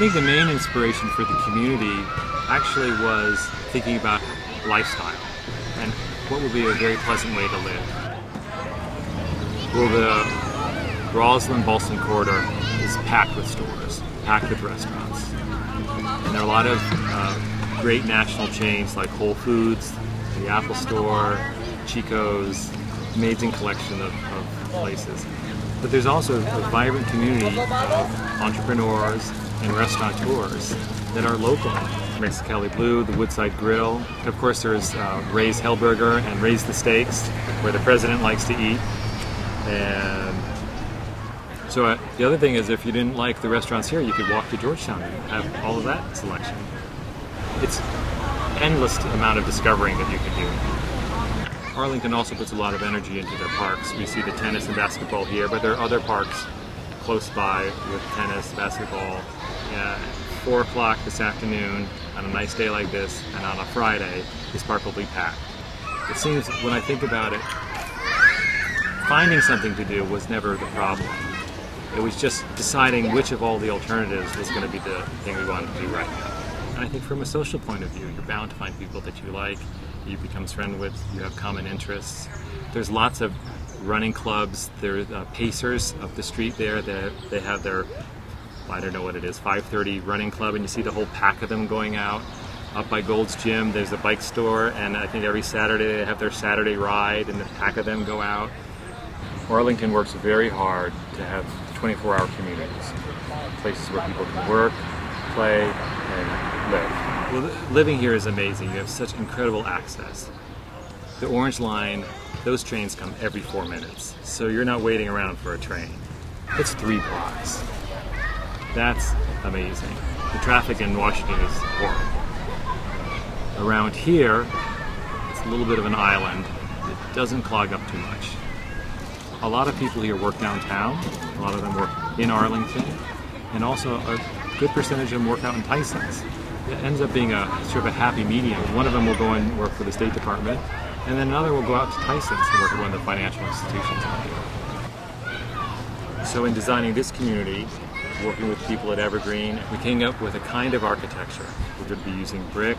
think the main inspiration for the community actually was thinking about lifestyle and what would be a very pleasant way to live. Well, the Roslyn Ballston corridor is packed with stores, packed with restaurants. And there are a lot of great national chains like Whole Foods, the Apple Store, Chico's, amazing collection of places. But there's also a vibrant community of entrepreneurs and restaurateurs that are local. Mexicali Blue, the Woodside Grill. Of course, there's Ray's Hellburger and Raise the Steaks, where the president likes to eat. And so the other thing is, if you didn't like the restaurants here, you could walk to Georgetown and have all of that selection. It's endless amount of discovering that you can do. Arlington also puts a lot of energy into their parks. We see the tennis and basketball here, but there are other parks close by with tennis, basketball. 4 o'clock this afternoon on a nice day like this, and on a Friday, this park will be packed. It seems, when I think about it, finding something to do was never the problem. It was just deciding which of all the alternatives was going to be the thing we wanted to do right now. And I think from a social point of view, you're bound to find people that you like, you become friends with, you have common interests. There's lots of running clubs. There are pacers up the street there that they have their, I don't know what it is, 5:30 running club, and you see the whole pack of them going out. Up by Gold's Gym, there's a bike store, and I think every Saturday they have their Saturday ride, and the pack of them go out. Arlington works very hard to have 24-hour communities, places where people can work, play, and live. Well, living here is amazing. You have such incredible access. The Orange Line, those trains come every 4 minutes, so you're not waiting around for a train. It's 3 blocks. That's amazing. The traffic in Washington is horrible. Around here, it's a little bit of an island. It doesn't clog up too much. A lot of people here work downtown. A lot of them work in Arlington. And also a good percentage of them work out in Tysons. It ends up being a sort of a happy medium. One of them will go and work for the State Department, and then another will go out to Tysons and work at one of the financial institutions out here. So in designing this community, working with people at Evergreen, we came up with a kind of architecture. We're going to be using brick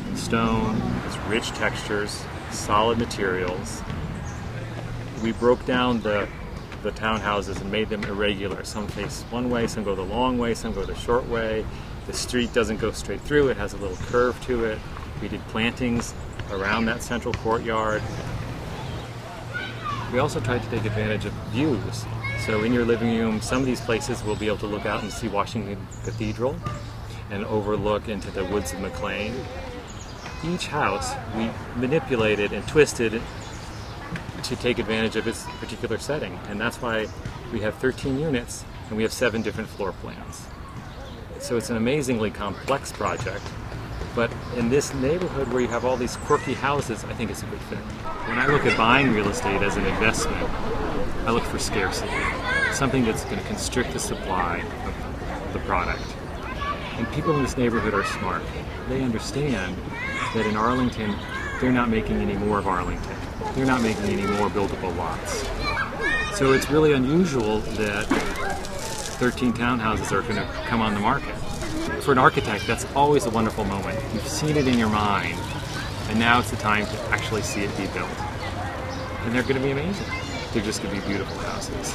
and stone, it's rich textures, solid materials. We broke down the townhouses and made them irregular. Some face one way, some go the long way, some go the short way. The street doesn't go straight through, it has a little curve to it. We did plantings around that central courtyard. We also tried to take advantage of views. So in your living room, some of these places will be able to look out and see Washington Cathedral and overlook into the woods of McLean. Each house we manipulated and twisted to take advantage of its particular setting, and that's why we have 13 units and we have 7 different floor plans. So it's an amazingly complex project, but in this neighborhood where you have all these quirky houses, I think it's a good fit. When I look at buying real estate as an investment, I look for scarcity, something that's going to constrict the supply of the product. And people in this neighborhood are smart. They understand that in Arlington, they're not making any more of Arlington. They're not making any more buildable lots. So it's really unusual that 13 townhouses are going to come on the market. For an architect, that's always a wonderful moment. You've seen it in your mind, and now it's the time to actually see it be built. And they're going to be amazing. They're just going to be beautiful houses.